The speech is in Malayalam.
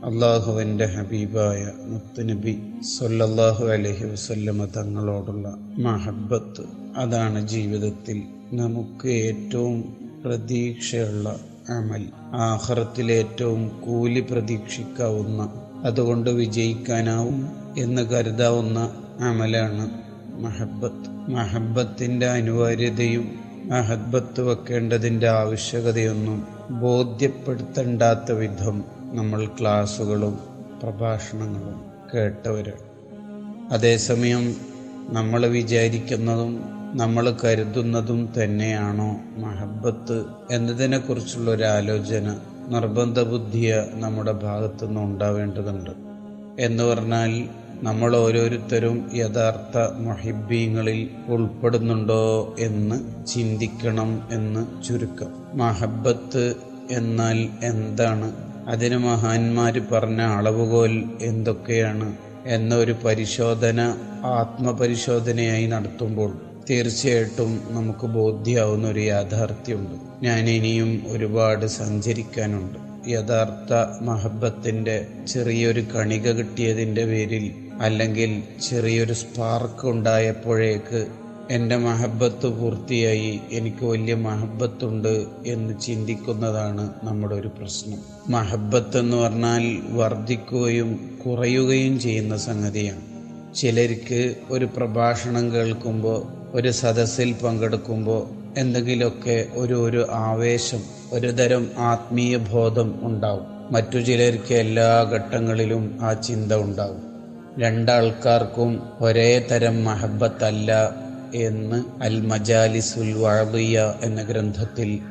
അള്ളാഹുവിൻ്റെ ഹബീബായ മുത്തുനബി സല്ലല്ലാഹു അലൈഹി വസല്ലമ തങ്ങളോടുള്ള മഹബ്ബത്ത്, അതാണ് ജീവിതത്തിൽ നമുക്ക് ഏറ്റവും പ്രതീക്ഷയുള്ള അമൽ. ആഖിറത്തിൽ ഏറ്റവും കൂലി പ്രതീക്ഷിക്കാവുന്ന, അതുകൊണ്ട് വിജയിക്കാനാവും എന്ന് കരുതാവുന്ന അമലാണ് മഹബ്ബത്ത്. മഹബ്ബത്തിൻ്റെ അനിവാര്യതയും മഹബ്ബത്ത് വെക്കേണ്ടതിൻ്റെ ആവശ്യകതയൊന്നും ബോധ്യപ്പെടുത്തേണ്ടാത്ത വിധം നമ്മൾ ക്ലാസ്സുകളും പ്രഭാഷണങ്ങളും കേട്ടവരാണ്. അതേസമയം നമ്മൾ വിചാരിക്കുന്നതും നമ്മൾ കരുതുന്നതും തന്നെയാണോ മഹബ്ബത്ത് എന്നതിനെക്കുറിച്ചുള്ളൊരാലോചന നിർബന്ധ ബുദ്ധിയ നമ്മുടെ ഭാഗത്തുനിന്ന് ഉണ്ടാവേണ്ടതുണ്ട്. എന്ന് പറഞ്ഞാൽ നമ്മൾ ഓരോരുത്തരും യഥാർത്ഥ മുഹിബ്ബീങ്ങളിൽ ഉൾപ്പെടുന്നുണ്ടോ എന്ന് ചിന്തിക്കണം എന്ന് ചുരുക്കം. മഹബ്ബത്ത് എന്നാൽ എന്താണ്, അതിന് മഹാന്മാർ പറഞ്ഞ അളവുകോൽ എന്തൊക്കെയാണ് എന്നൊരു പരിശോധന, ആത്മപരിശോധനയായി നടത്തുമ്പോൾ തീർച്ചയായിട്ടും നമുക്ക് ബോധ്യമാവുന്ന ഒരു യാഥാർത്ഥ്യമുണ്ട്. ഞാൻ ഇനിയും ഒരുപാട് സഞ്ചരിക്കാനുണ്ട്. യഥാർത്ഥ മഹബ്ബത്തിൻ്റെ ചെറിയൊരു കണിക കിട്ടിയതിൻ്റെ പേരിൽ, അല്ലെങ്കിൽ ചെറിയൊരു സ്പാർക്ക് ഉണ്ടായപ്പോഴേക്ക് എൻ്റെ മഹബ്ബത്ത് പൂർത്തിയായി, എനിക്ക് വലിയ മഹബ്ബത്തുണ്ട് എന്ന് ചിന്തിക്കുന്നതാണ് നമ്മുടെ ഒരു പ്രശ്നം. മഹബ്ബത്ത് എന്ന് പറഞ്ഞാൽ വർദ്ധിക്കുകയും കുറയുകയും ചെയ്യുന്ന സംഗതിയാണ്. ചിലർക്ക് ഒരു പ്രഭാഷണം കേൾക്കുമ്പോൾ, ഒരു സദസ്സിൽ പങ്കെടുക്കുമ്പോൾ എന്തെങ്കിലുമൊക്കെ ഒരു ആവേശം, ഒരു തരം ആത്മീയ ബോധം ഉണ്ടാവും. മറ്റു ചിലർക്ക് എല്ലാ ഘട്ടങ്ങളിലും ആ ചിന്ത ഉണ്ടാവും. രണ്ടാൾക്കാർക്കും ഒരേ തരം മഹബ്ബത്തല്ല എന്ന് അൽ മജാലിസുൽ വഅദിയ്യ എന്ന ഗ്രന്ഥത്തിൽ